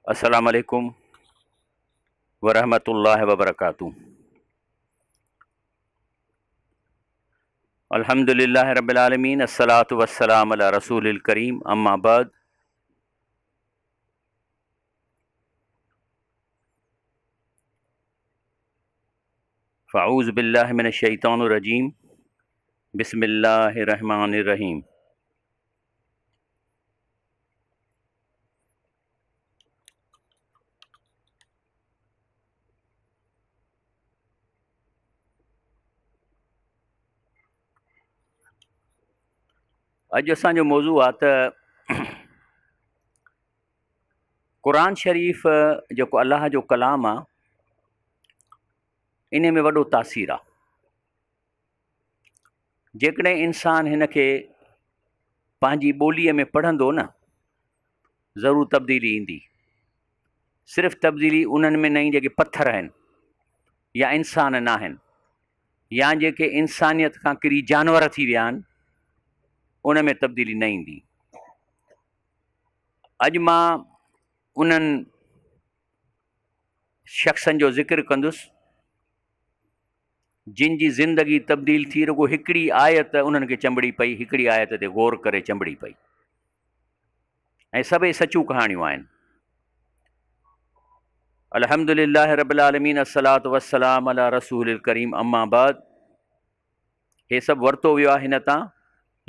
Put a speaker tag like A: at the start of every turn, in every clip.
A: अस्सलामु अलैकुम वरहमतुल्लाहि वबरकातुहू। अल्हम्दुलिल्लाहि रब्बिल आलमीन, अस्सलातु वस्सलामु अला रसूलिल करीम, अम्मा बाद। फ़अऊज़ु बिल्लाहि मिनश शैतानिर रजीम, बिस्मिल्लाहिर रहमानिर रहीम। अॼु असांजो मौज़ू आहे त क़ुरान शरीफ़ जेको अलाह जो कलाम आहे, इन में वॾो तासीर आहे। जेकॾहिं इंसानु हिन खे पंहिंजी ॿोलीअ में पढ़ंदो न, ज़रूरु तब्दीली ईंदी। सिर्फ़ु तब्दीली उन्हनि में न ईंदी जेके पथर आहिनि या इंसान न आहिनि, या जेके इंसानियत खां किरी जानवर थी विया आहिनि, उन में तब्दीली न ईंदी। अॼु मां उन्हनि शख़्सनि जो ज़िक्र कंदुसि जिन जी ज़िंदगी तब्दील थी रुगो हिकिड़ी आयत उन्हनि खे चंबड़ी पई, हिकिड़ी आयत ते गौर करे चंबड़ी पई, ऐं सभई सचूं कहाणियूं आहिनि। अल्हम्दुलिल्लाहि रब्बिल आलमीन, अस्सलातु वस्सलामु अला रसूलिल करीम, अम्मा बाद। हे सभु वरितो वियो आहे हिन तां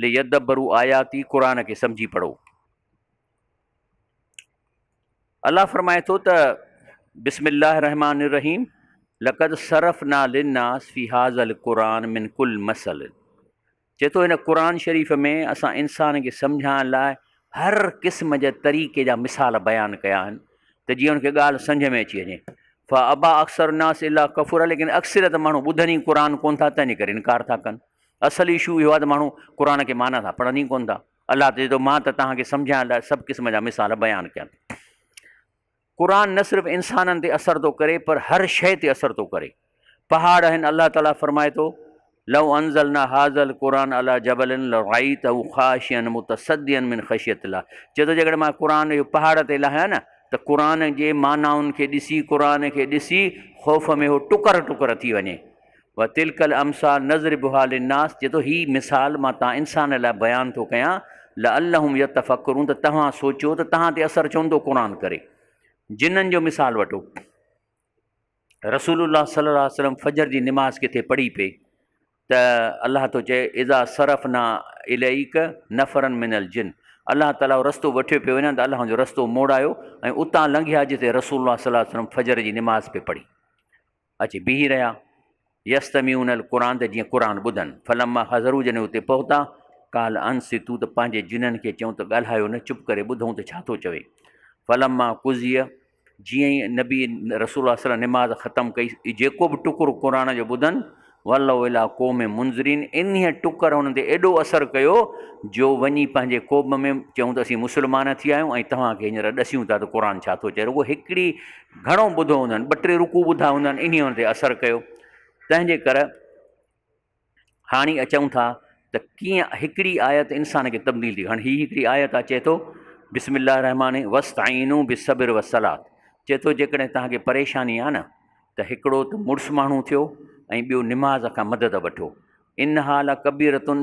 A: लियदब्बरू आयाती, क़ुरान खे सम्झी पढ़ो। अल्लाह फरमाए थो त बिस्मिल्लाहिर रहमानिर रहीम, लक़द सरफ़ना लिन्नास फ़ी हाज़ल क़ुरान मिन कुल मसल। चए थो हिन क़ुरान शरीफ़ में असां इंसान खे सम्झाइण लाइ हर क़िस्म जे तरीक़े जा मिसाल बयानु कया आहिनि, त जीअं हुनखे ॻाल्हि सम्झ में अची वञे। फ़अबा अक्सर नास इल्ला कफ़ूरा, लेकिन अक्सरियत माण्हू ॿुधनि ई क़ुरान कोन था, तंहिंजे करे इनकार था कनि। असली इशू इहो आहे त माण्हू क़ुरान खे माना था पढ़नि ई कोन था। अलाह चए थो मां त तव्हांखे सम्झाइण लाइ सभु क़िस्म जा मिसाल बयानु कयनि। क़ुरान न सिर्फ़ु इंसाननि ते असरु थो करे, पर हर शइ ते असरु थो करे। पहाड़ आहिनि, अलाह ताला फरमाए थो लौ अंज़लना हाज़ल क़ुरान अला जबलिन लरअयतहू ख़ाशिअन मुतसद्दिअन मिन ख़शियतिल्लाह। चए थो जेकॾहिं मां क़ुरान इहो पहाड़ ते लाहियां न, त क़ुरान जे मानाउनि खे ॾिसी, क़ुरान खे ॾिसी ख़ौफ़ में उहो टुकर टुकर थी वञे। व तिलकल अमसाल नज़रिबुहा लिन्नास, चए थो हीअ मिसाल मां तव्हां इंसान लाइ बयानु थो कयां, लअल्लहुम यतफ़क्करून, त तव्हां सोचियो त तव्हां ते असरु चवंदो क़ुरान करे। जिन्हनि जो मिसाल वठो, रसूलुल्लाह सल्लल्लाहु अलैहि वसल्लम फजर जी निमाज़ किथे पढ़ी पे त अल्लाह थो चए इज़ा सरफ़ना इलैक नफ़रन मिनल जिन। अल्लाह ताला रस्तो वठियो पियो वञनि त अल्लाह जो रस्तो मोड़ायो ऐं उतां लंघिया जिते रसूलुल्लाह सल्लल्लाहु अलैहि वसल्लम फजर जी निमाज़ पे पढ़ी। अची बीही रहिया यस्तमिऊनल क़ुरान, त जीअं क़ुरान ॿुधनि। फलम्मा हज़रू, जॾहिं उते पहुता, काल अंसितू, त पंहिंजे जिननि खे चऊं त ॻाल्हायो न, चुप करे ॿुधूं त छा थो चवे। फलम्मा कुज़िय, जीअं ई नबी रसूलुल्लाह सल्लल्लाहु अलैहि वसल्लम निमाज़ ख़तमु कई, जेको बि टुकुर क़ुरान जो ॿुधनि, वल्लौ इला क़ौम मुंज़रिन, इन्हीअ टुकर हुन ते एॾो असरु कयो जो वञी पंहिंजे क़ौम में चऊं त असीं मुस्लमान थी आहियूं ऐं तव्हांखे हींअर ॾसियूं था त क़ुरान छा थो चए। रुगो हिकिड़ी घणो ॿुधो हूंदनि, ॿ टे रुकू ॿुधा हूंदनि, इन्हीअ हुन ते असरु कयो। तंहिंजे करे हाणे अचूं था त कीअं हिकिड़ी आयत इंसान खे तब्दील थी। हाणे हीअ हिकिड़ी आयत आहे, चए थो बिस्मिल्लाहिर रहमानिर रहीम, वस्तईनू बिस्सब्र वस्सलात। चए थो जेकॾहिं तव्हांखे परेशानी आहे न, त हिकिड़ो त मुड़ुसु माण्हू थियो ऐं ॿियो निमाज़ खां मदद वठो। इन हाल कबीरतुन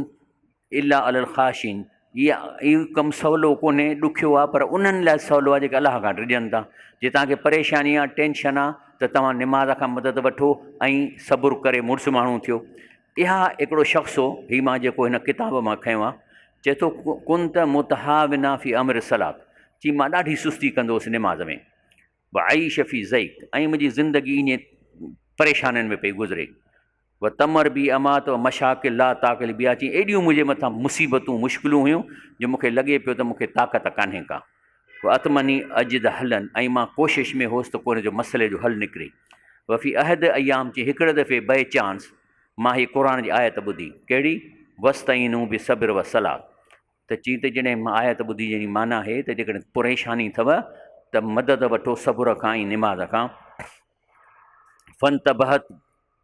A: इल्ला अलल ख़ाशिन, इहो कमु सवलो कोन्हे, ॾुखियो आहे, पर उन्हनि लाइ सवलो आहे जेके अलाह खां ड्रिजनि था। जे तव्हांखे परेशानी आहे, टेंशन आहे, त तव्हां निमाज़ खां मदद वठो ऐं सब्र करे मुड़ुसु माण्हू थियो। इहा हिकिड़ो शख़्स हो, हीउ मां जेको हिन किताब मां खयो आहे, चए थो कुन त मुतहाविना फ़ी अमर सलात, चई मां ॾाढी सुस्ती कंदो हुउसि निमाज़ में। व आई शफ़ी ज़ईक, ऐं मुंहिंजी ज़िंदगी ईअं परेशानियुनि में पई गुज़रे। व तमर बि अमात व मशाकिल ला ताक़िल बिया, चई एॾियूं मुंहिंजे मथां मुसीबतूं मुश्किलूं हुयूं जो मूंखे लॻे पियो त मूंखे ताक़त कान्हे का। व अतमनी अजिद हलन, ऐं मां कोशिश में होसि त कोन जो मसइले जो हलु निकिरे। वफ़ी अहद अयाम, चई हिकिड़े दफ़े बाय चांस मां हीअ क़ुरान जी आयत ॿुधी, कहिड़ी, वस्तईनू बि सब्र व सलात। त चई त जॾहिं मां आयत ॿुधी, जंहिंजी माना आहे त जेकॾहिं परेशानी अथव त मदद वठो सब्र खां ऐं निमाज़ खां। फ़न तबहत,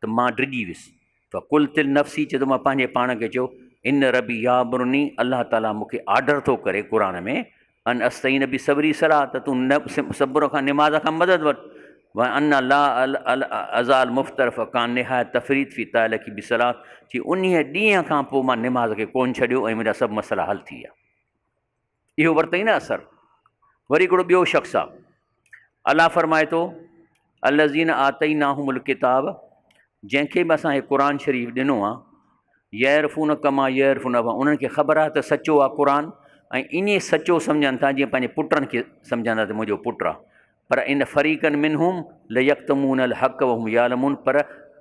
A: त मां डिॼी वियुसि। फ़कुल तिल नफ़्सी, चए थो मां पंहिंजे पाण खे चयो, इन रबी याबुरनी, अलाह ताला मूंखे आर्डर थो करे क़ुरान में अन अस्तईन बि सबरी सलाह त तूं न सबुर खां निमाज़ खां मदद वठि व अन ला अज़ाल मुफ़्तरफ़ कान निहायत तफ़रीद फ़ी तालकी बि सलाह जी उन ॾींहं खां पोइ मां निमाज़ खे कोन छॾियो ऐं मुंहिंजा सभु मसइला हल थी विया। इहो वरितई न असरु। वरी हिकिड़ो ॿियो शख़्स आहे, अलाह फरमाए थो अल्लज़ीन आतईनाहुमुल किताब, जंहिंखे बि असां क़ुर शरीफ़ ॾिनो आहे, यरफ़ून कमा यरफ़ून अबा, उन्हनि खे ख़बर आहे त सचो आहे क़ुर ऐं इन सचो सम्झनि था जीअं पंहिंजे पुटनि खे सम्झंदा त मुंहिंजो पुटु आहे। पर इन फ़रीक़नि मिनहुम लयक्तमून अल हक़ वहुम यालमून, पर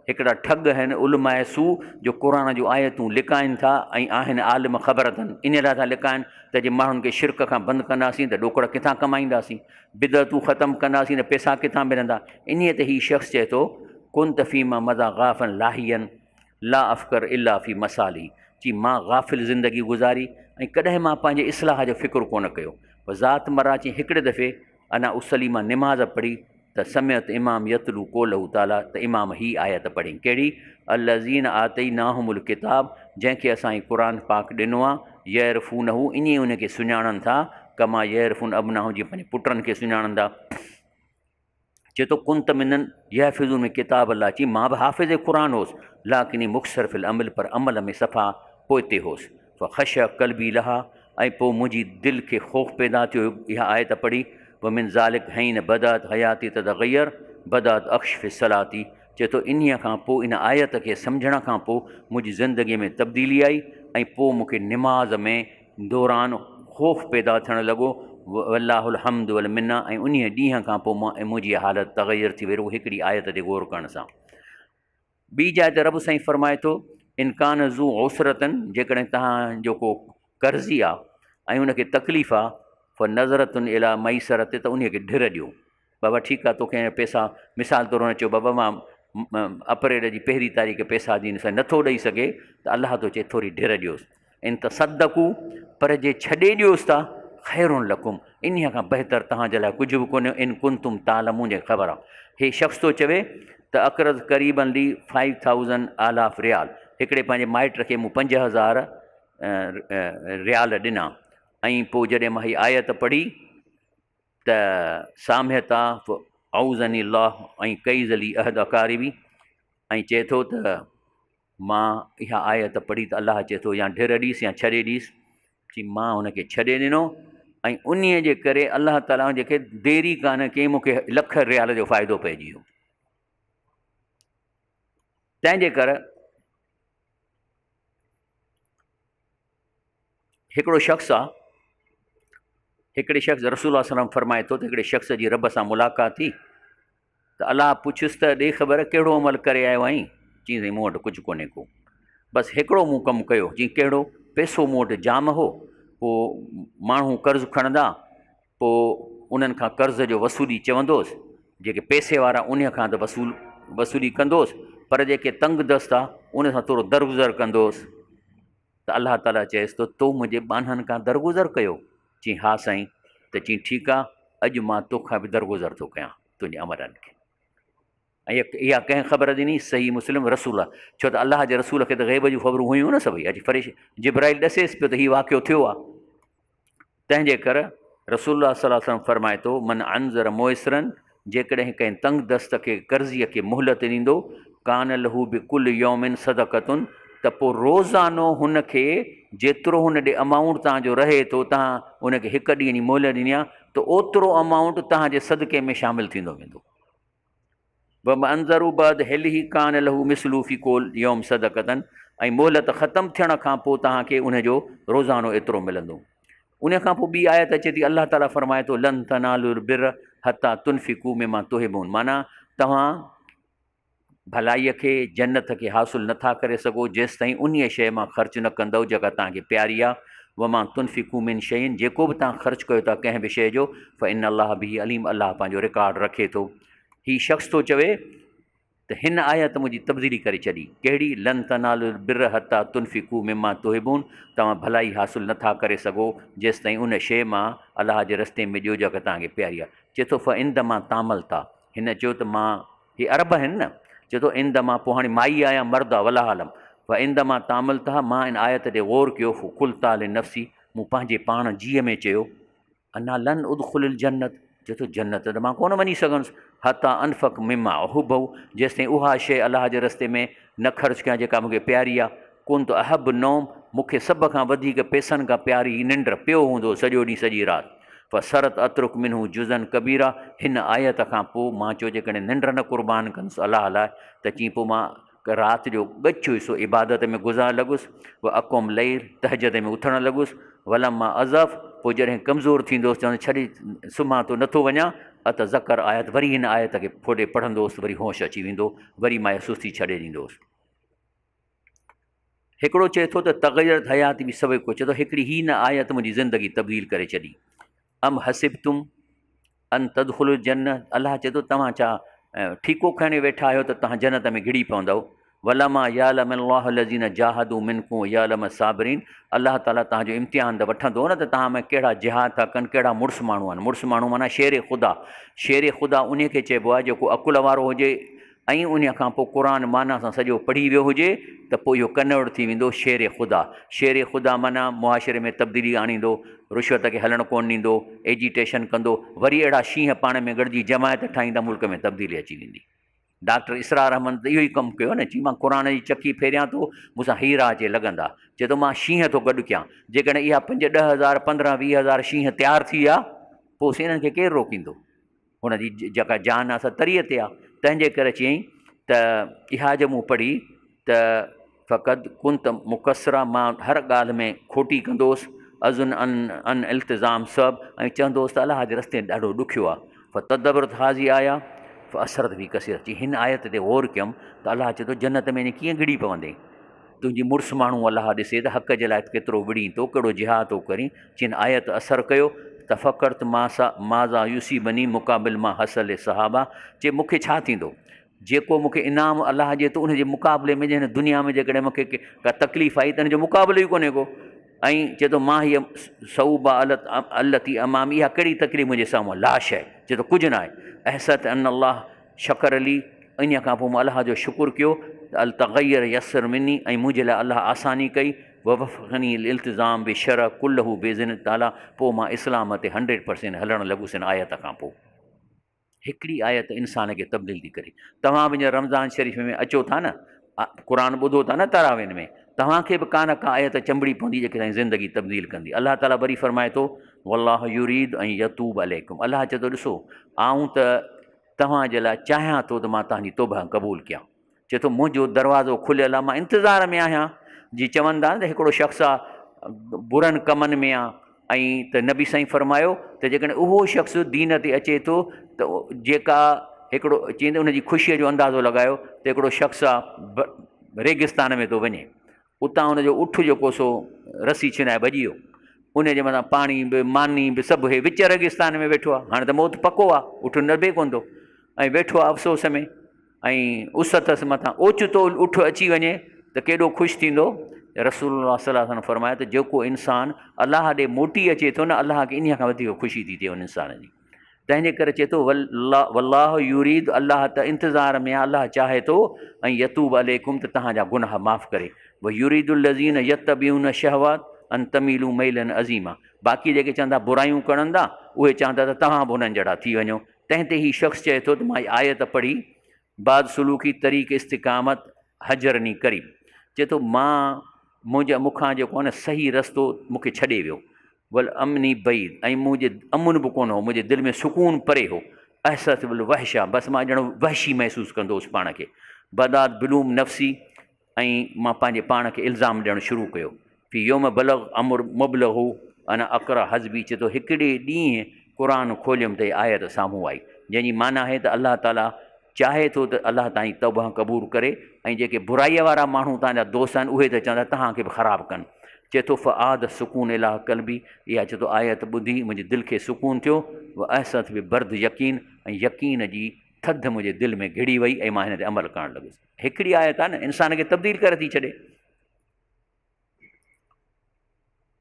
A: हिकिड़ा ठग आहिनि उलमाए सू जो क़ुर जूं आयतूं लिकाइनि था ऐं आहिनि आलिम ख़बर अथनि, इन लाइ था लिकाइनि त जे माण्हुनि खे शिरक खां बंदि कंदासीं त ॾोकड़ किथां कमाईंदासीं, बिदतूं ख़तमु कंदासीं त पैसा किथां मिलंदा। इन ते हीउ शख़्स चए थो कुन तफ़ीमा मज़ा गाफ़न लाहियन ला अफ़कर इला फ़ी मसाली, जी मां गाफ़िल ज़िंदगी गुज़ारी ऐं कॾहिं मां पंहिंजे इस्लाह जो फ़िक्रु कोन कयो। ज़ात मरा चई हिकिड़े दफ़े अना उसली मां निमाज़ पढ़ी त समियत इमाम यतलू कोलहू ताला, त इमाम ही आयत पढ़ी कहिड़ी, अल्लज़ीन आतईनाहुमुल किताब, जंहिंखे असां क़ुर पाक ॾिनो आहे, यरफ़ूनहू इन उनखे सुञाणनि था कमा यरफ़ून अबनाहू, जीअं पंहिंजे पुटनि खे सुञाणनि था। चए थो कुन त मिननि यहफ़िज़ून में किताब अलाह, चई मां बि हाफ़िज़ क़ुर होसि, लाकिनी मुख़्तलिफ़ अमल, पर अमल में सफ़ा पोइते होसि। फ़ख़श क़ल्बी लहा, ऐं पोइ मुंहिंजी दिलि खे ख़ौफ़ पैदा थियो इहा आयत पढ़ी, व मिन ज़ालिक हैन बदात हयाती तग़यर बदात अक्श फ़ी सलाती, चए थो इन्हीअ खां पोइ इन आयत खे सम्झण खां पोइ मुंहिंजी ज़िंदगीअ में तब्दीली आई ऐं पोइ मूंखे निमाज़ में दौरान ख़ौफ़ पैदा थियणु लॻो। वल्लाहुल हम्दु वल मिन्ना, ऐं उन ॾींहं खां पोइ मुंहिंजी हालत तग़यर थी वई रुॻो हिकिड़ी आयत ते ग़ौर करण सां। ॿी जाइ ते रब साईं फरमाए थो इनकान ज़ू औसरतनि, जेकॾहिं तव्हांजो को कर्ज़ी आहे ऐं उनखे तकलीफ़ आहे, फ़ नज़रतुनि इला मईसरत, त उनखे ढिर ॾियो। बाबा ठीकु आहे, तोखे पैसा मिसाल तौरु न चयो बाबा मां अप्रैल जी 1 तारीख़ पैसा ॾींदुसि, नथो ॾेई सघे त अलाह थो चए थोरी ढिर ॾियोसि। इन त सदकू, पर जे छॾे ॾियोसि था, ख़ैरुन लकुम, इन खां बहितर तव्हांजे लाइ कुझु बि कोन्हे, इन कुंतुम तालमून, जे ख़बर आहे। हे शख़्स थो चवे त अक़रज़ क़रीबन ली 5000 आलाफ़ रियाल, हिकिड़े पंहिंजे माइट खे मूं 5000 रियाल ॾिना, ऐं पोइ जॾहिं मां हीअ आयत पढ़ी त साम्यता औज़नी अल्लाह ऐं कई ज़ली अहद अकारिबी, ऐं चए थो त मां इहा आयत पढ़ी त अलाह चए थो या ढिर ॾीस या छॾे ॾीस, चई मां हुनखे छॾे ॾिनो ऐं उन जे करे अलाह ताला जेके देरी कान कई, मूंखे लख रियाल जो फ़ाइदो पइजी वियो। तंहिंजे करे हिकिड़ो शख़्स आहे, हिकिड़े शख़्स रसूल सल्लम फरमाए थो त हिकिड़े शख़्स जी रब सां मुलाक़ात थी त अलाह पुछियुसि त ॾे ख़बर कहिड़ो अमल करे आयो आहीं, चई साईं मूं वटि कुझु कोन्हे को, बसि हिकिड़ो मूं कमु कयो। चई कहिड़ो? पैसो मूं वटि जाम हो, पोइ माण्हू कर्ज़ु खणंदा, पोइ उन्हनि खां कर्ज़ जो वसूली चवंदोसि, जेके पैसे वारा उन खां त वसूली कंदोसि, पर जेके तंग दस्त आहे उन सां थोरो दरगुज़र कंदोसि। त अलाह ताला चएसि थो तो मुंहिंजे बानहनि खां दरगुज़र कयो? चई हा साईं। त चई ठीकु आहे, अॼु मां तोखां बि दरगुज़र थो कयां तुंहिंजे अमलनि खे। ऐं इहा कंहिं ख़बर ॾिनी? सही मुस्लिम रसूल, छो त अलाह जे रसूल खे त ग़ैब जूं ख़बरूं हुयूं न सभई। अॼु जिब्राइल ॾसेसि पियो त हीउ वाक़ियो थियो आहे। तंहिंजे करे रसूल सल्लल्लाहु अलैहि वसल्लम फरमाए थो मन अनज़र मुयसरन, जेकॾहिं कंहिं तंग दस्त खे कर्ज़ीअ खे मोहलत ॾींदो, कान लहू बि कुल यौमिन सदक़तुन, त पोइ रोज़ानो हुनखे जेतिरो हुन ॾे अमाउंट तव्हांजो रहे थो, तव्हां हुनखे हिकु ॾींहं जी मोहलत ॾिनी आहे त ओतिरो अमाउंट तव्हांजे सदक़े में शामिलु थींदो वेंदो। ब अंज़रू बद हेल ई कान लहू मिसलूफ़ी कोल यौम सदक़तन, ऐं मोहलत ख़तमु थियण खां पोइ तव्हांखे उनजो रोज़ानो एतिरो मिलंदो। उन खां पोइ ॿी आयत अचे थी, अलाह ताला फरमाए थो लन तनालुल बिर हता तुनफ़िकू मिमा तुहिबून, माना तव्हां भलाईअ खे जन्नत खे हासिलु नथा करे सघो जेसि ताईं उन शइ मां ख़र्चु न कंदव जेका तव्हांखे प्यारी आहे। व मां तुनफ़िकू मिन शयुनि, जेको बि तव्हां ख़र्चु कयो था कंहिं बि शइ जो, फ़ इन अलाह बि अलीम, अलाह पंहिंजो रिकॉर्ड रखे थो। हीउ शख़्स थो चवे त हिन आयत मुंहिंजी तब्दीली करे छॾी। कहिड़ी? लन तनालुल बिर हता तुनफ़िकू मिमा तुहिबून, तव्हां भलाई हासिलु नथा करे सघो जेसि ताईं उन शइ मां अलाह जे रस्ते में ॾियो जेका तव्हांखे प्यारी आहे। चए थो फ़ इन मां तामल था, हिन चयो त मां, हीअ अरब आहिनि न, चए थो इन मां, पोइ हाणे माई आहियां मर्द आहे वला आलम, व इन मां तामल था, मां इन आयत ते ग़ौर कयो, कुल ताल नफ़्सी, मूं पंहिंजे पाण जीअ में चयो अना लन उदखुल जन्नत, चए थो जन्नत त मां कोन वञी सघंदुसि, हता अनफ़क मिमा हुबहू, जेसिताईं उहा शइ अलाह जे रस्ते में न ख़र्चु कयां जेका मूंखे प्यारी आहे। कुन त अहब नौम, मूंखे सभ खां वधीक पैसनि खां प्यारी निंड पियो हूंदो सॼो ॾींहुं सॼी राति। पर सरत अतरुक मिनहू जुज़न कबीरा, हिन आयत खां पोइ मां चयो जेकॾहिं निंड न क़ुर्बान कंदुसि अलाह लाइ त चई पोइ मां राति जो ॻछु हिसो इबादत में गुज़ारण लॻुसि। व अक़ौम लैर, तहजद में उथणु लॻुसि। वलम मां अज़फ़, पोइ जॾहिं कमज़ोर थींदोसि चवंदो छॾे सुम्हां थो नथो वञा, अत ज़कर आयत, वरी हिन आयत खे फोॾे पढ़ंदोसि, वरी होश अची वेंदो, वरी मां सुस्ती छॾे ॾींदोसि। हिकिड़ो चए थो त तग़यरत हयाती बि सभु कुझु, चए थो हिकिड़ी ही न आयत मुंहिंजी ज़िंदगी तब्दील करे छॾी। अम हसिबतुम अन तदखुलुल जन्नत, अलाह चए थो तव्हां छा ठीको खणी वेठा आहियो त तव्हां जन्नत में घिड़ी पवंदव। वलमा यालमल्लाहु लज़ीन जाहदू मिनकुम यालम साबिरीन, अलाह ताला तव्हांजो इम्तिहान त वठंदो न त तव्हां में कहिड़ा जिहाद था कनि, कहिड़ा मुड़ुसु माण्हू आहिनि। मुड़ुसु माण्हू माना शेर ख़ुदा, शेर ख़ुदा उन खे चइबो आहे जेको अकुल वारो हुजे ऐं उन खां पोइ क़ुर माना सां सॼो पढ़ी वियो हुजे त पोइ इहो कन्वर्ट थी वेंदो शेर ख़ुदा। शेर ख़ुदा माना मुआशिरे में तब्दीली आणींदो, रिश्वत खे हलणु कोन ॾींदो, एजिटेशन कंदो, वरी अहिड़ा शींहं पाण में गॾिजी जमायत ठाहींदा, मुल्क में तब्दीली अची वेंदी। डॉक्टर इसरार अहमद त इहो ई कमु कयो न, चई मां क़ुर जी चकी फेरियां थो, मूंसां हीरा अचे लॻंदा, चए थो मां शींहं थो गॾु कयां। जेकॾहिं इहा 5, 10 हज़ार 15, 20 हज़ार शींहं तयारु थी विया, पोइ इन्हनि खे केरु रोकींदो? हुनजी जेका जान आहे सा तरीअ ते आहे। तंहिंजे करे चयईं त इहा जो मूं पढ़ी त फ़क़ति कुन त मुक़सरा, मां हर ॻाल्हि में खोटी कंदोसि, अज़ुन अन इल्तिज़ाम सभु, ऐं चवंदोसि त अलाह जे रस्ते ॾाढो ॾुखियो आहे। फ़तदबर हाज़ी आया असरत बि कसीर, चई हिन आयत ते गौर कयुमि त अलाह चए थो जन्नत में ईअं कीअं घिड़ी पवंदे, तुंहिंजी मुड़ुसु माण्हू अलाह ॾिसे त हक़ जे लाइ केतिरो विड़ी थो, कहिड़ो जिहाद थो करी। चईन आयत असरु कयो त फ़क़त माज़ा यूसी बनी मुक़ाबिल मां हसल सहाबा, चए मूंखे छा थींदो, जेको मूंखे इनाम अलाह ॾिए थो उनजे मुक़ाबले में जंहिं दुनिया में जेकॾहिं मूंखे का तकलीफ़ आई त हिन जो मुक़ाबिलो ई कोन्हे को। ऐं चए थो मां हीअ सऊबा अल्लती अमाम, इहा कहिड़ी तकलीफ़ मुंहिंजे साम्हूं लाश आहे, चए थो कुझु न आहे। अहसत अन अलाह शकर अली, इन खां पोइ मां अलाह जो शुकुरु कयो त अल तग़यर यसर मिनी, ऐं मुंहिंजे लाइ अलाह आसानी कई। वफ़नी इल्तिज़ाम बि शर कुल्लहू बेज़िन ताला, पोइ मां इस्लाम ते 100% हलणु लॻुसि इन आयत खां पोइ। हिकिड़ी आयत इंसान खे तब्दील थी करे। तव्हां बि रमज़ान शरीफ़ में अचो था न, क़ुर ॿुधो था न तरावीन में, तव्हांखे बि का न का आयत चंबड़ी पवंदी जेके तव्हांजी ज़िंदगी तब्दील कंदी। अलाह ताला वरी फरमाए थो वल्लाहु युरीद ऐं यतूब अलैकुम, अलाह चए थो ॾिसो आऊं त तव्हांजे लाइ चाहियां थो त मां तव्हांजी तौबा क़बूलु कयां। चए थो मुंहिंजो दरवाज़ो खुलियल आहे, मां इंतज़ार में आहियां। जीअं चवंदा त हिकिड़ो शख़्स आहे बुरनि कमनि में आहे, ऐं त नबी साईं फरमायो त जेकॾहिं उहो शख़्स दीन ते अचे थो त जेका हिकिड़ो चईंदे उनजी ख़ुशीअ जो अंदाज़ो लॻायो त हिकिड़ो शख़्स आहे रेगिस्तान में थो वञे, उतां हुनजो उठ जेको सो रसी छिनाए भॼी वियो, उनजे मथां पाणी बि मानी बि सभु हे विच रेगिस्तान में वेठो आहे। हाणे त मौत पको आहे, उठ नभे कोन थो, ऐं वेठो आहे अफ़सोस में, ऐं उस अथसि मथां, ओचितो उठ अची वञे त केॾो ख़ुशि थींदो। रसूलुल्लाह सल्लल्लाहु अलैहि वसल्लम फरमायो त जेको इंसान अलाह ॾे मोटी अचे थो न, अलाह खे इन खां वधीक ख़ुशी थी थिए उन इंसान जी। तंहिंजे करे चए थो वल्लाह युरीद, अलाह त इंतज़ार में आहे, अलाह चाहे थो ऐं यतूब अलैकुम त तव्हांजा गुनाह माफ़ु करे। व युरीदुल लज़ीन यतबिऊन शहवात अन तमीलू मैलन अज़ीमा, बाक़ी जेके चवंदा बुरायूं करणंदा उहे चवंदा त तव्हां बि उन्हनि जहिड़ा थी वञो। तंहिं ते हीउ शख़्स चए थो त मां आयत पढ़ी बाद सुलूकी तरीक़ इस्तिक़ामत हजरनी करीब, चए थो मां मूंखां जेको आहे न सही रस्तो मूंखे छॾे वियो। वल अमनी बईद, ऐं मुंहिंजे अमुन बि कोन हो, मुंहिंजे दिलि में सुकून परे हो। अहसत बिल वहशा, बसि मां ॼणो वहशी महसूसु कंदो हुउसि पाण खे। बदात बिलूम नफ़्सी, ऐं मां पंहिंजे पाण खे इल्ज़ाम ॾियणु शुरू कयो। फी योम बलग अमुर मुबलहू अना अक़रा हज़बी, चए थो हिकिड़े ॾींहुं क़ुर खोलियुमि त आयत साम्हूं आई, जंहिंजी माना आहे त अलाह ताला चाहे थो त अलाह तव्हांजी तौबा क़बूल करे, ऐं जेके बुराईअ वारा माण्हू तव्हांजा दोस्त आहिनि उहे त चवंदा तव्हांखे बि ख़राबु कनि। चए थो फ़आद सुकून इलाह कल्बी, इहा चए थो आयत ॿुधी मुंहिंजे दिलि खे सुकून थियो। व अहसत बि बर्द यकीन, ऐं यकीन जी थधि मुंहिंजे दिलि में घिड़ी वई, ऐं मां हिन ते अमल करणु लॻुसि। हिकिड़ी आयत आहे न, इंसान खे तब्दील करे थी छॾे।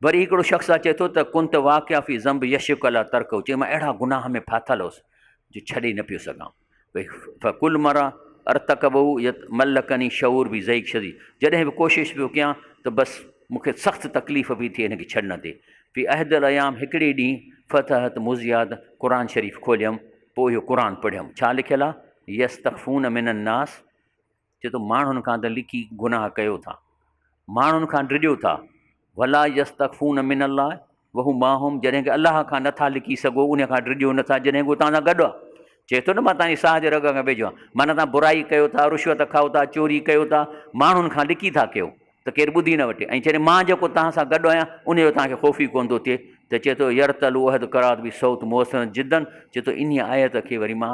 A: वरी हिकिड़ो शख़्स आहे चए थो त कुंत वाक़िया फ़ी ज़ंब यशक अला तर्क, चए मां अहिड़ा गुनाह में फाथल हुउसि जो छॾे न पियो सघां। भई फ़कुल मरा अर्तकबू य मलकनी शऊर बि ज़ईक छदी, जॾहिं बि कोशिशि पियो कयां त बसि मूंखे सख़्तु तकलीफ़ बि थिए हिनखे छॾण ते। फ़ी अहदल अयाम, हिकिड़े ॾींहुं फ़तहत मुज़ियात क़ुर शरीफ़ खोलियमि, पोइ इहो क़ुर पढ़ियमि। छा लिखियलु आहे? यस्तख़फ़ून मिनन्नास, चए थो माण्हुनि खां त लिकी गुनाह कयो था, माण्हुनि खां डिॼो था। वला यस्तख़फ़ून मिनल्लाह वहु माहुम, जॾहिं की अलाह खां नथा लिकी सघो, उन खां डिॼो नथा जॾहिं को तव्हां सां गॾु आहे। चए थो न मां तव्हांजी साह जे रग खां वेझो आहियां। माना तव्हां बुराई कयो था, रुश्वत खाओ था, चोरी कयो था, माण्हुनि खां लिकी था कयो त केरु ॿुधी न वठे। ऐं चए मां जेको तव्हां सां गॾु आहियां उनजो तव्हांखे ख़ौफ़ ई कोन थो थिए। त चए थो यरतल उहद करात बि सौत मोहसन जिदन, चए थो इन आयत खे वरी मां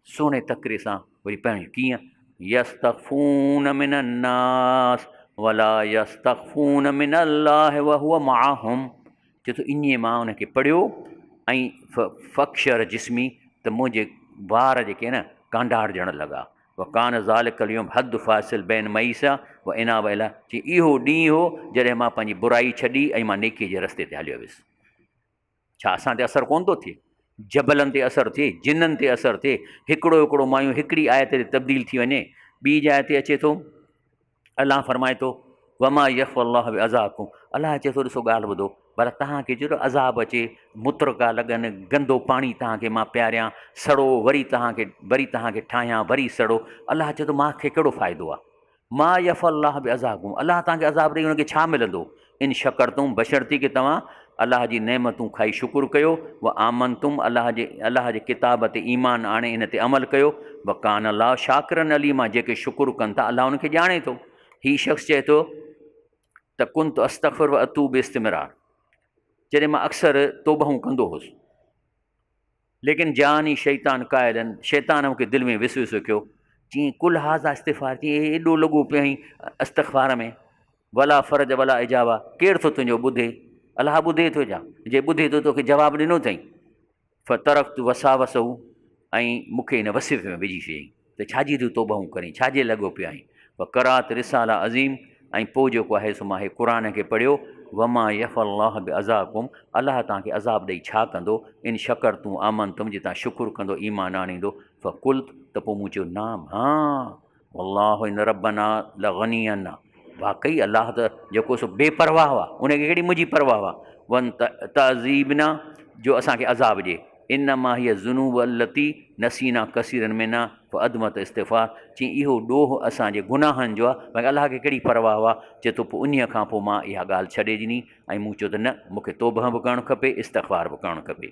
A: सुहिणे तकरे सां वरी पढ़ी। कीअं? यस्तख़फ़ून मिनन्नास वला यस्तख़फ़ून मिनल्लाह वहुव माहुम, चए थो इन मां उनखे पढ़ियो। ऐं फ़क्षर जिस्मी, त मुंहिंजे वार जेके न कांडार ॼण लॻा। व कान ज़ालिकल यौम हद फ़ासिल बैन मईसा व इना वैला, चई इहो ॾींहुं हो जॾहिं मां पंहिंजी बुराई छॾी ऐं मां नेकीअ जे रस्ते ते हलियो वियुसि। छा असां ते असरु कोन थो थिए? जबलनि ते असरु थिए, जिन्ननि ते असरु थिए। हिकिड़ो हिकिड़ो मायूं हिकिड़ी आयत ते तब्दील थी वञे। ॿी जाइ ते अचे थो, अलाह फरमाए थो वमा यफ़ अलाह बि अज़ाबकुम, अलाह चए थो ॾिसो ॻाल्हि ॿुधो, भला तव्हांखे जहिड़ो अज़ाब अचे, मुतरका लॻनि, गंदो पाणी तव्हांखे मां पियारियां, सड़ो, वरी तव्हांखे ठाहियां, वरी सड़ो, अलाह चए थो मूंखे कहिड़ो फ़ाइदो आहे? मां यफ़ अलाह बि अज़ाबकुम, अलाह तव्हांखे अज़ाब ॾेई हुनखे छा मिलंदो? इन शकरतुम, बशर्ती की तव्हां अलाह जी नेमतूं खाई शुकुरु कयो। व आमनतुम, अलाह जे किताब ते ईमान आणे इन ते अमल कयो। व कान अलाह शाकिरन अलीमा, जेके शुकुरु कनि था अलाह उनखे ॼाणे थो। हीउ शख़्स चए थो त कुंत अस्तग़फिर व अतूब इस्तिमरार, जॾहिं मां अक्सर तौबहूं कंदो हुउसि, लेकिन जानी शैतान क़ाइदनि, शैतान मूंखे दिलि में विस कयो। चईं कुल हाज़ा इस्तिग़फ़ार, चईं एॾो लॻो पियईं इस्तिग़फ़ार में, वला फ़र्ज वला इजाबा, केरु थो तुंहिंजो ॿुधे? अलाह ॿुधे थो छा? जे ॿुधे थो तोखे जवाबु ॾिनो अथई। फ़तरक़्तु वसावसहू, ऐं मूंखे हिन वसीफ़े में विझी छॾियईं त छाजी तूं तौबहूं करीं, छाजे लॻो पियो आहीं? व करात रिसाला अज़ीम, ऐं पोइ जेको आहे सो मां हे क़ुर खे पढ़ियो। वमा यफ़ अलाह बि अज़ाबकुम, अलाह तव्हांखे अज़ाब ॾेई छा कंदो? इन शकर तूं आमन तुम, जे तव्हां शुकुरु कंदो, ईमान आणींदो। फ़कुल, त पोइ मूं चयो नाम, हा अलाह इन रबना लग़नियन, वाक़ई अलाह त जेको सो बेपरवाह आहे, उनखे कहिड़ी मुंहिंजी परवाह आहे। वन तज़ीबना, जो असांखे अज़ाब ॾिए। इन मां हीअ ज़ुनूब लती नसीना कसीरनि में न अदमत इस्तिग़फ़ार, चई इहो ॾोह असांजे गुनाहनि जो आहे। भई अलाह खे कहिड़ी परवाह आहे? चए थो पोइ उन खां पोइ मां इहा ॻाल्हि छॾे ॾिनी ऐं मूं चयो त न, मूंखे तौबह बि करणु खपे, इस्तिग़फ़ार बि करणु खपे।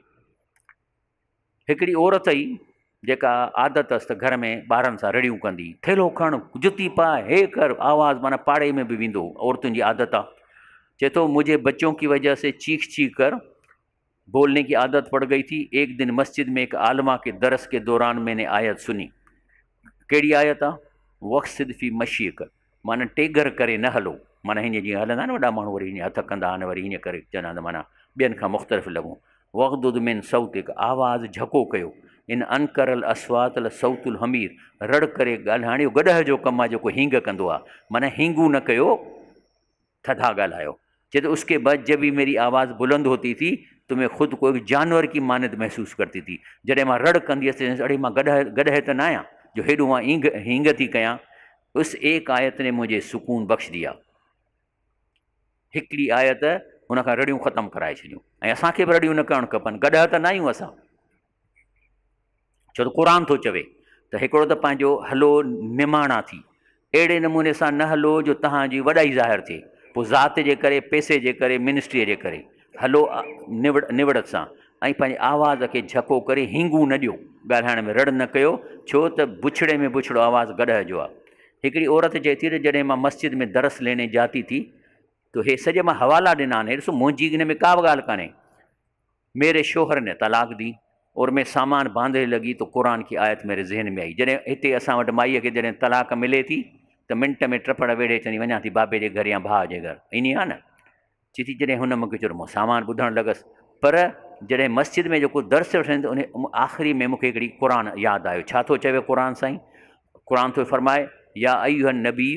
A: हिकिड़ी औरत ई जेका आदत अथसि त घर में ॿारनि सां रड़ियूं कंदी, थेलो खण, जुती पाए, हे कर, आवाज़ माना पाड़े में बि वेंदो, औरतुनि जी आदत आहे। चए थो मुझे बच्चों की वजह से चीख चीख कर बोलने की आदत पड़ गई थी। एक दिन मस्जिद में एक आलमा के दरस के दौरान मैंने आयत सुनी। कहिड़ी आयत आहे? वक़्सिद फ़ी मशीक, माना टेगर करे न हलो, माना हीअं जीअं हलंदा न वॾा माण्हू, वरी हीअं हथ कंदा आहिनि, वरी हीअं करे चवंदा आहिनि, माना ॿियनि खां मुख़्तलिफ़ लॻूं। वग़दुद मिन सौतिक, आवाज़ झको कयो। इन अनकरल अस्वात ल सौतुल हमीर, रड़ करे ॻाल्हाइणो गॾह जो कमु आहे जेको हींग कंदो आहे, माना हींगू न कयो, थधा ॻाल्हायो। चए तो उसके बाद जब भी मेरी आवाज़ बुलंद होती थी तो मैं ख़ुद को एक जानवर की मानद महसूस करती थी। जॾहिं मां रड़ कंदी हुअसि, अड़े मां गॾह त न आहियां जो हेॾो मां हींग थी कयां। उस एक आयत ने मुझे सुकून बख़्श दिया। हिकिड़ी आयत हुन खां रड़ियूं ख़तमु कराए छॾियूं। ऐं असांखे बि रड़ियूं न करणु खपनि, गॾह त न आहियूं असां, छो त क़ुर थो चवे त हिकिड़ो त पंहिंजो हलो निमाणा थी, अहिड़े नमूने सां न हलो जो तव्हांजी वॾाई ज़ाहिर थिए। पोइ ज़ात जे करे, पैसे जे करे, मिनिस्ट्रीअ जे करे हलो निवड़त सां, ऐं पंहिंजे आवाज़ खे झको करे हींगू न ॾियो, ॻाल्हाइण में रड़ न कयो, छो त बुछड़े में बुछड़ो आवाज़ गॾह जो आहे। हिकिड़ी औरत चए थी त जॾहिं मां मस्जिद में दरस लेने जाती थी तो हे सॼे मां हवाला ॾिना आहिनि, ॾिसो मुंहिंजी हिन में का बि ॻाल्हि कान्हे। मेरे शोहर ने तलाक दी और मैं सामान बांधने लगी तो कुरान की आयत मेरे ज़हन में आई। जॾहिं हिते असां वटि माईअ खे जॾहिं तलाक मिले थी त मिंट में टपड़ वेड़े चवंदी वञा थी बाबे जे घर या भाउ जे घर, ईअं आहे न। चई थी जॾहिं हुन मूंखे चयो मां सामान ॿुधणु लॻसि, पर जॾहिं मस्जिद में जेको दर्स वठनि उन आख़िरी में मूंखे हिकिड़ी क़ुर यादि आयो। छा थो चवे क़ुर साईं? क़ुर थो फरमाए या अय्युहन नबी,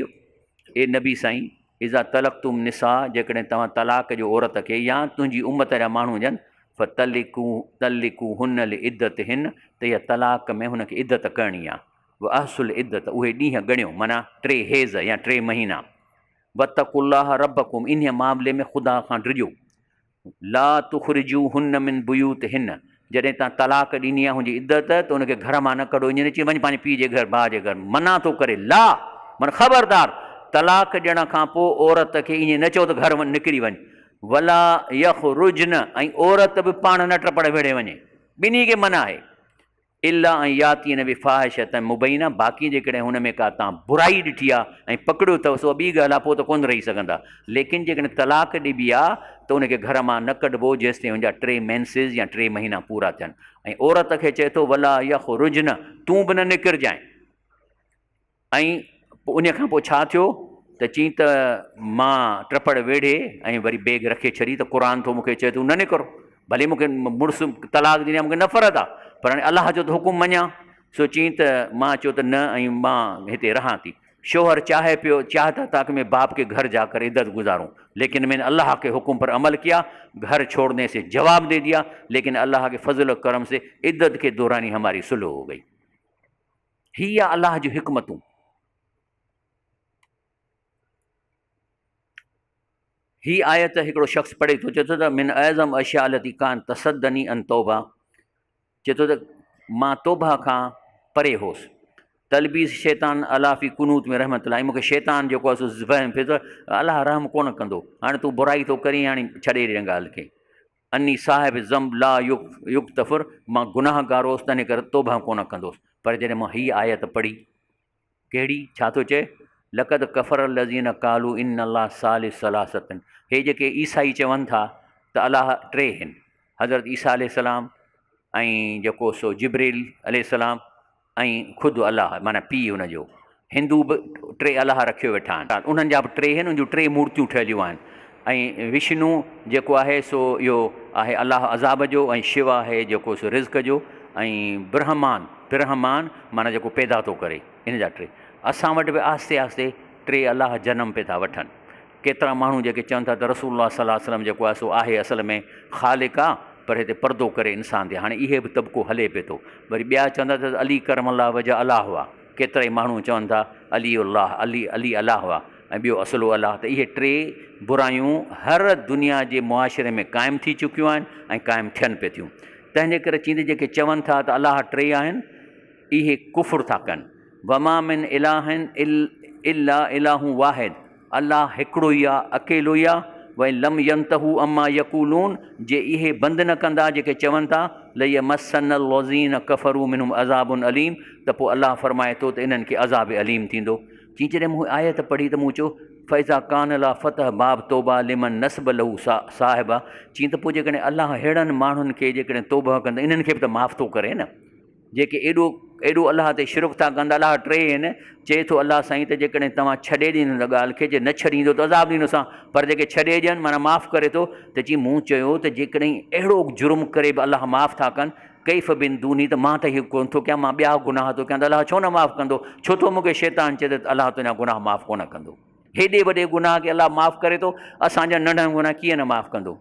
A: ए नबी साईं, इज़ा तलक़तुम निसा, जेकॾहिं तव्हां तलाक जो औरत खे या तुंहिंजी उमत जा माण्हू हुजनि, तलिकू हुन इद्दत हिन, त इहा तलाक में हुनखे इद्दत करणी आहे। व अहसुल इद्दत, उहे ॾींहं ॻणियो, माना 3 हेज़ या 3 महीना। वतकुल्लाह रबकुम, इन मामले में ख़ुदा खां डिॼो। ला तुखरिजू हुन मिन बुयूत हिन, जॾहिं तव्हां तलाक ॾिनी आहे हुनजी इद्दत त उनखे घर मां न कढो, ईअं न चई वञी पंहिंजे पीउ जे घर भाउ जे घर, मना थो करे। ला माना ख़बरदार, तलाक ॾियण खां पोइ औरत खे ईअं न चओ त घर वञी निकिरी वञ। वला यख़रुजन, ऐं औरत बि पाण न टपड़ वेड़े वञे, ॿिन्ही खे मना आहे। इला ऐं याती न बि फ़ाहिशत मुबैना, बाक़ी जेकॾहिं हुन में का तव्हां बुराई ॾिठी आहे ऐं पकड़ियो अथव सो ॿी ॻाल्हि आहे, पोइ त कोन रही सघंदा। लेकिन जेकॾहिं तलाक ॾिबी आहे त उनखे घर मां न कढिबो जेसि ताईं हुनजा 3 मेंसिस या 3 महीना पूरा थियनि। ऐं औरत खे चए थो वला यख़रुजन, तूं बि न निकिरजांइ। ऐं उन खां पोइ छा थियो त चई त मां टपड़ वेड़े ऐं वरी बैग रखे छॾी त क़ुर थो मूंखे चए तूं न निकिरो। भले मूंखे मुड़ुसु तलाक ॾिनी आहे, मूंखे नफ़रत आहे, पर हाणे अलाह जो त हुकुम मञा। सो चई त मां चयो त न, ऐं मां हिते रहां थी। शोहर चाहे पियो, चाहता था कि मैं बाप के घर जाकर इद्दत गुजारूं, लेकिन मैंने अल्लाह के हुक्म पर अमल किया, घर छोड़ने से जवाब दे दिया, लेकिन अल्लाह के फजल करम से इद्दत के दौरान ही हमारी सुलह हो गई। ही आहे अल्लाह जूं हिकमतूं। ही आयत हिकिड़ो शख़्स पढ़े थो, चए थो त मिन अज़म अशिया लती कान तसदनी अन तौबा, चए थो त मां तौबा खां परे होसि। तलबीस शैतान अलाफ़ी कुनूत में रहमत लाइ, मूंखे शैतान जेको आहे सो वहम पियो थो, अलाह रहम कोन कंदो, हाणे तूं बुराई थो करी, हाणे छॾे ॾिए ॻाल्हि खे। अनी साहिब ज़म ला युग तफ़ुर, मां गुनाहगार होसि तंहिं करे तौबा कोन कंदुसि। पर जॾहिं मां हीअ आयत पढ़ी, कहिड़ी, छा थो चए, लक़द कफ़र लज़ीन कालू इन अल्लाह सालिस सलासतन, हे जेके ईसाई चवनि था त अलाह 3 आहिनि, हज़रत ईसा अलैहिस्सलाम ऐं जेको सो जिब्रील अलैहिस्सलाम ऐं ख़ुदि अलाह माना पीउ हुनजो। हिंदू बि 3 अलाह रखियो वेठा आहिनि, उन्हनि जा बि 3 आहिनि, उन जूं 3 मूर्तियूं ठहियलूं आहिनि। ऐं विष्णु जेको आहे सो इहो आहे अलाह अज़ाब जो, ऐं शिव आहे जेको सो रिज़्क़ जो, ऐं ब्रह्मान माना जेको पैदा थो करे, इन जा 3। असां वटि बि आहिस्ते आहिस्ते 3 अलाह जनम पिया था वठनि। केतिरा माण्हू जेके चवनि था त रसूलुल्लाह सल्लल्लाहु अलैहि वसल्लम जेको आहे सो आहे असल में ख़ालिक़ आहे, पर हिते पर्दो करे इंसान ते, हाणे इहे बि तबिको हले पिए थो। वरी ॿिया चवंदा त अली करम अलाह वजह अलाह हुआ, केतिरा ई माण्हू चवनि था अली अलाह, अली अलाह हुआ, ऐं ॿियो असलो अलाह। त इहे 3 बुरायूं हर दुनिया जे मुआशिरे में क़ाइमु थी चुकियूं आहिनि ऐं क़ाइमु थियनि पिए थियूं। तंहिंजे करे चींदे जेके चवनि था त अलाह 3 आहिनि, इहे कुफ़ुर था कनि। वमा मिन इलाहिन इल्ला इलाहु वाहिद, अलाह हिकिड़ो ई आहे, अकेलो ई आहे। वई लम यंतहू अम्मा यकूलून, जे इहे बंदि न कंदा जेके चवनि था लय मसन लज़ीन कफ़रू मिनहुम अज़ाबुन अलीम, त पोइ अलाह फरमाए थो त इन्हनि खे अज़ाब अलीम थींदो। चई जॾहिं मूं आयत पढ़ी त मूं चयो फ़ैज़ा कान ला फ़तह बाब तौबा लिमन नस्ब लहू साहिबा, चई त पोइ जेकॾहिं अलाह अहिड़नि माण्हुनि खे जेकॾहिं तौबा कंदा, इन्हनि खे बि त माफ़ थो करे न, जेके एॾो अलाह ते शिरक था कनि। अलाह 3 आहिनि, चए थो अलाह साईं त जेकॾहिं तव्हां छॾे ॾींदो ॻाल्हि खे, जे न छॾींदो त अज़ाब ॾींदोसां, पर जेके छॾे ॾियनि माना माफ़ु करे थो। त चई मूं चयो त जेकॾहिं अहिड़ो जुर्म करे बि अलाह माफ़ु था कनि, कैफ़ बिन दूनी, त मां त इहो कोन थो कयां, मां ॿिया गुनाह थो कयां, त अलाह छो न माफ़ु कंदो? छो थो मूंखे शैतान चए त अलाह तुंहिंजा गुनाह माफ़ु कोन कंदो? हेॾे वॾे गुनाह खे अलाह माफ़ु करे थो, असांजा नंढा गुनाह कीअं न माफ़ु कंदो?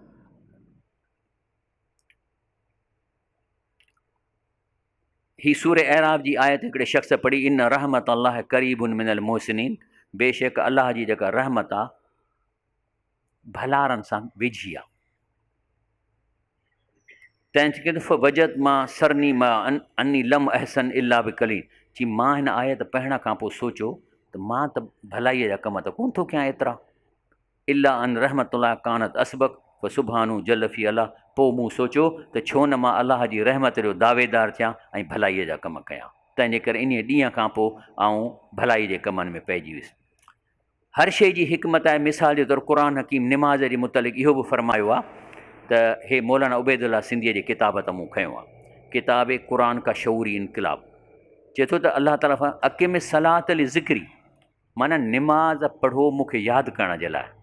A: ही सूर एराब जी आयत हिकिड़े शख़्स पढ़ी, इन रहमत अल्लाह क़रीबुन मिनल मोहसिनीन, बेशक अलाह जी जेका रहमत आहे भलारनि सां वेझी आहे। तंहिं दफ़ो वजत मां सरनी मां अन्नी लम अहसन इल्ला बिकली, चई मां हिन आयत पढ़ण खां पोइ सोचियो त मां त भलाईअ जा कम त कोन थो कयां एतिरा, इल्ला अन रहमतुल्लाह कानत असबक व सुभानू जलफ़ी अलाह, पोइ मूं सोचियो त छो न मां अलाह जी रहमत जो दावेदार थियां ऐं भलाईअ जा कम कयां। तंहिंजे करे इन ॾींहं खां पोइ आउं भलाई जे कमनि में पइजी वियुसि। हर शइ जी हिकमत आहे। मिसाल जे तौरु क़ुर हकीम निमाज़ जे मुतलिक़ इहो बि फ़रमायो आहे त हे मौलाना उबैदुल्ला सिंधीअ जी किताब त मूं खयों आहे, किताब क़ुर का शऊरी इनक़िलाब। चए थो त अलाह ताला अक़िम सलात लि ज़िक्री, माना निमाज़ पढ़ो मूंखे यादि करण जे लाइ।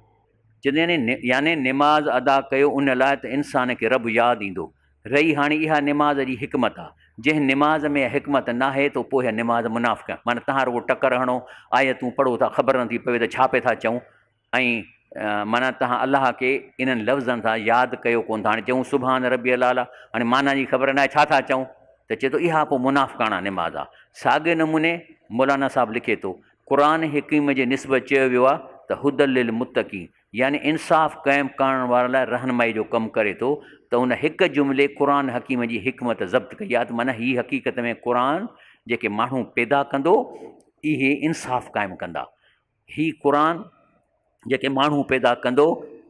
A: चवंदा यानी निमाज़ अदा कयो उन लाइ त इंसान खे रब यादि ईंदो। रही हाणे इहा निमाज़ जी हिकमत आहे, जंहिं निमाज़ में हिकमत नाहे त पोइ इहा निमाज़ मुनाफ़िक़ आहे। माना तव्हां रुॻो टकर हणो, आयतूं पढ़ो था, ख़बर नथी पवे त छा पिए था चऊं, ऐं माना तव्हां अलाह खे इन्हनि लफ़्ज़नि सां यादि कयो कोन था। हाणे चऊं सुभान रबी अलाला, हाणे माना जी ख़बर न आहे छा था चऊं, त चए थो इहा पोइ मुनाफ़िक़ाना निमाज़ आहे। साॻिए नमूने मौलाना साहिबु लिखे थो क़ुर हकीम जे निस्बत चयो वियो आहे त हुदल लिल मुतक़ी, यानी इंसाफ़ क़ाइमु करण वारनि लाइ रहनुमाई जो कमु करे थो, त उन हिकु जुमिले क़ुर हकीम जी हिकमत ज़ब्त कई आहे। त माना हीअ हक़ीक़त में क़ुर जेके माण्हू पैदा कंदो इहे इंसाफ़ क़ाइमु कंदा। हीअ क़ुर जेके माण्हू पैदा कंदो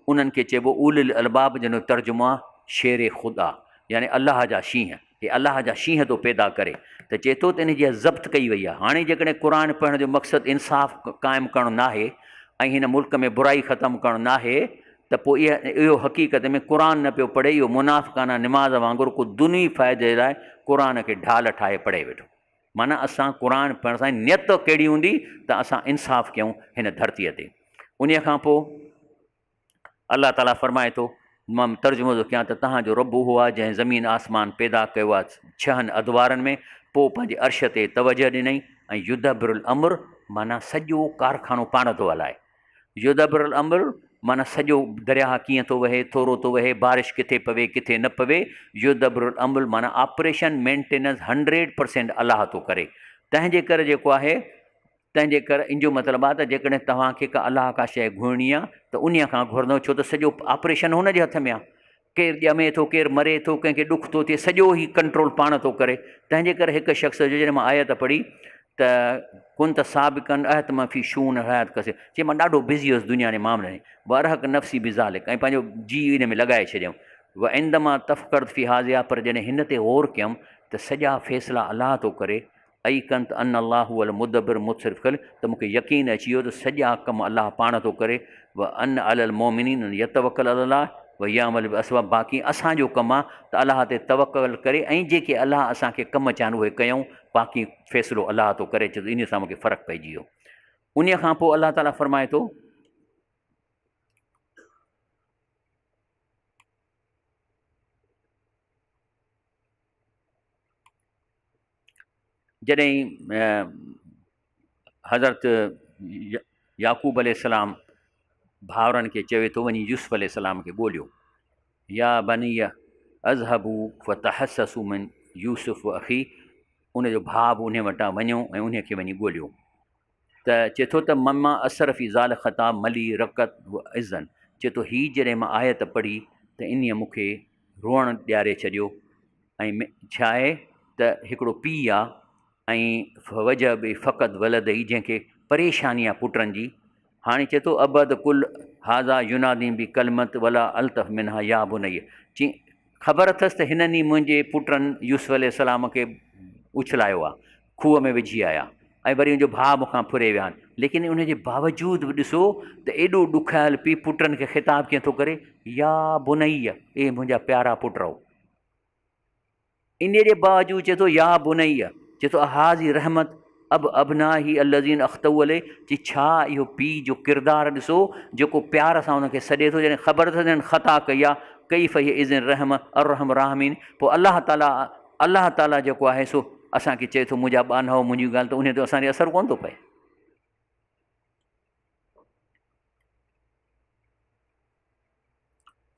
A: उन्हनि खे चइबो उलिल अलबाब, जंहिंजो तर्जुमो आहे शेर ख़ुदा, यानी अलाह जा शींहं। हे अलाह जा शींहं थो पैदा करे, त चए थो त इन जी ज़ब्त कई वई आहे। हाणे जेकॾहिं क़ुर पढ़ण जो मक़सदु इंसाफ़ क़ाइमु करणु न आहे ऐं हिन मुल्क में बुराई ख़तमु करणु न आहे, त पोइ इहो हक़ीक़त में क़ुर न पियो पढ़े, इहो मुनाफ़िक़ाना निमाज़ वांगुरु को दुनी फ़ाइदे लाइ क़ुर खे ढाल ठाहे पढ़े वेठो। माना असां क़ुर पढ़ण सां नियत कहिड़ी हूंदी त असां इंसाफ़ कयूं हिन धरतीअ ते। उन खां पोइ अलाह ताला फ़रमाए थो, मां तर्जुमो थो कयां त तव्हांजो रब उहो आहे जंहिं ज़मीन आसमान पैदा कयो आहे 6 अदवारनि में, पोइ पंहिंजे अर्श ते तवजह ॾिनई ऐं युदब्बिरुल अम्र माना सॼो कारखानो पाण थो हलाए। युदब्बिरुल अम्र माना सॼो दरिया कीअं थो वहे, थोरो थो वहे, बारिश किथे पवे किथे न पवे। युदब्बिरुल अम्र माना ऑपरेशन मेंटेनेंस 100% अलाह थो करे। तंहिंजे करे जेको आहे, तंहिंजे करे इन जो मतिलबु आहे त जेकॾहिं तव्हांखे का अलाह का शइ घुरणी आहे त उन खां घुरंदो, छो त सॼो ऑपरेशन हुन जे हथ में आहे। केरु ॼमे थो, केरु मरे थो, कंहिंखे ॾुख थो थिए, सॼो ई कंट्रोल पाण थो करे। तंहिंजे करे हिकु शख़्स जो जॾहिं मां आयत पढ़ी त कुन त साबिक़नि अहत मां फ़ी शून हयात कसे, चई मां ॾाढो बिज़ी हुयुसि दुनिया जे मामले में, वरहक नफ़्सी बिज़ालिक, ऐं पंहिंजो जी इन में लॻाए छॾियऊं। व इंदमा तफ़कर फ़ी हाज़िया, पर जॾहिं हिन ते गौर कयमि त सॼा फ़ैसिला अलाह थो करे। अई कंत अन अलाहु अल मुदब्बिर मुतसिफ़ कल, त मूंखे यकीन अची वियो त सॼा कम अलाह पाण थो करे। व अन अलल मोमिनीन यतवक्कल अलाह व यामल बिअस्बाब, बाक़ी असांजो कमु आहे त अलाह ते तवक्कल करे ऐं जेके अलाह असांखे कमु चवनि उहे कयूं, बाक़ी फ़ैसिलो अलाह थो करे। छो त इन सां मूंखे फ़र्क़ु पइजी वियो। उन खां पोइ अलाह ताला फ़रमाए थो, जॾहिं हज़रत याकूब अलैहिस्सलाम भाउरनि खे चवे थो वञी यूसुफ अलैहिस्सलाम खे ॻोल्हियो, या बनिया अज़हबू फ़तहस्ससू मिन यूसुफ अख़ी, उनजो भाउ बि उन वटां वञो ऐं उन खे वञी ॻोल्हियो। त चए थो त ममा असर फ़ी ज़ाल ख़ता मली रक़त व इज़न, चए थो हीअ जॾहिं मां आयत पढ़ी त इन मूंखे रोअणु ॾियारे छॾियो। ऐं छा आहे त हिकिड़ो पीउ आहे ऐं वजह बि फ़क़त वलद ई, जंहिंखे परेशानी आहे पुटनि जी। हाणे चए थो अबद कुल हाज़ा युनादी बि कलमत वला अलतफ़ मिनहा या बुनैया, चई ख़बर अथसि त हिननि मुंहिंजे पुटनि यूसुफ अलैहिस्सलाम खे उछलायो आहे, खूह में विझी आया, ऐं वरी उनजो भाउ मूंखां फुरे विया आहिनि। लेकिन उनजे बावजूदि बि ॾिसो त एॾो ॾुखायल पीउ पुटनि खे ख़िताब कीअं थो करे, या बुनैया, ए मुंहिंजा प्यारा पुट रहो। इन जे बावजूदि चए थो या बुनैया, चए थो हाज़ी रहमत अब अबना ही अल्लज़ीन अख़्तउले, चई छा इहो पीउ जो किरदारु ॾिसो जेको प्यार सां हुनखे सॾे थो, जॾहिं ख़बर अथसि हिननि ख़ता कई आहे, कई फ़ही इज़न रहम अर्रहम राहमीन। पोइ अलाह ताला जेको आहे सो असांखे चए थो मुंहिंजा ॿान हो मुंहिंजी ॻाल्हि, त उन ते असांखे असरु कोन थो पए।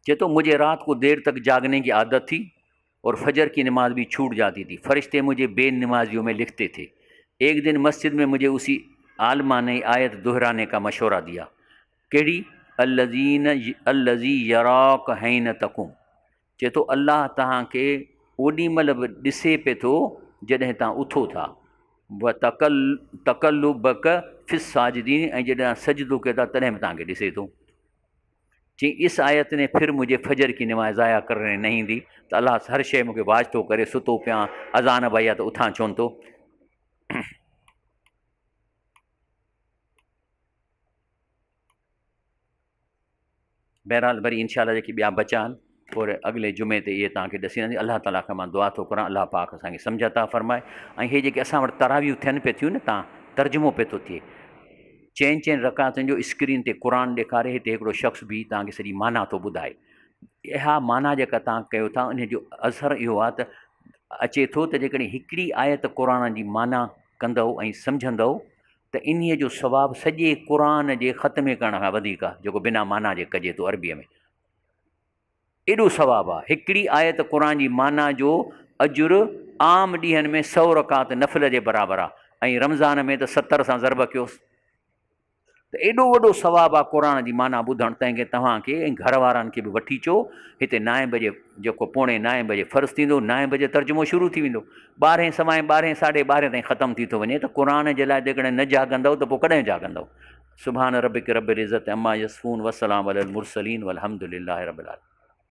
A: चए तो मुझे रात को देर तक जागने की आदत थी और फजर की नमाज भी छूट जाती थी। फरिश्ते मुझे बेनमाजियों में लिखते थे। एक दिन मस्जिद में मुझे उसी आलमा ने आयत दोहराने का मशवरा दिया। कहिड़ी? अल्लज़ी यराक हैन तक़ुम। चए थो अल्लाह तव्हांखे ओॾी महिल बि ॾिसे पिए थो जॾहिं तव्हां उथो था। व तक़ल्लुबक फिस साजिदीन, ऐं जॾहिं सजदो कयो था तॾहिं बि तव्हांखे ॾिसे थो। चई इस आयत ने फिर मुझे फजर की नमाज़ ज़ाया करने नहीं दी। त अलाह हर शइ मूंखे वाज थो करे, सुतो पिया, अज़ान भई आहे त उथां छो थो। बहरहाल वरी इंशाअल्लाह जेकी ॿिया बचा आहिनि और अॻिले जुमे ते इहे तव्हांखे ॾसी वेंदी। अलाह ताला खां मां दुआ थो करां, अलाह पाक असांखे सम्झ था फ़रमाए। ऐं इहे जेके असां वटि तरावियूं थियनि पिए थियूं न, तव्हां तर्जुमो पिए थो थिए, 4 रकातुनि जो स्क्रीन ते क़ुर ॾेखारे, हिते हिकिड़ो शख़्स बि तव्हांखे सॼी माना थो ॿुधाए। इहा माना जेका तव्हां कयो था उन जो असरु इहो आहे त अचे थो त जेकॾहिं हिकिड़ी आयत क़ुर जी माना कंदव ऐं सम्झंदव त इन्हीअ जो सवाबु सॼे क़ुर जे ख़तमे करण खां वधीक आहे, जेको बिना माना जे कजे थो अरबीअ में। एॾो सवाबु आहे। हिकिड़ी आयत क़ुर जी माना जो अजुरु आम ॾींहंनि में 100 रकात नफ़िल जे बराबरि आहे, ऐं रमज़ान में त 70 सां ज़रब कयोसि। त एॾो वॾो सवाबु आहे क़ुर जी माना ॿुधणु, तंहिंखे तव्हांखे ऐं घर वारनि खे बि वठी अचो। हिते 9 बजे जेको 9:45 बजे फ़र्ज़ु थींदो, 9 बजे तर्जुमो शुरू थी वेंदो, 12 सवाइ 12 साढे 12 ताईं ख़तमु थी थो वञे। त क़ुर जे लाइ जेकॾहिं न जाॻंदव त पोइ कॾहिं जाॻंदव। सुभान रबिक रब्बिल इज़्ज़ति अम्मा यसिफ़ून वस्सलाम अलल मुरसलीन वल्हम्दुलिल्लाहि रब्बिल आलमीन।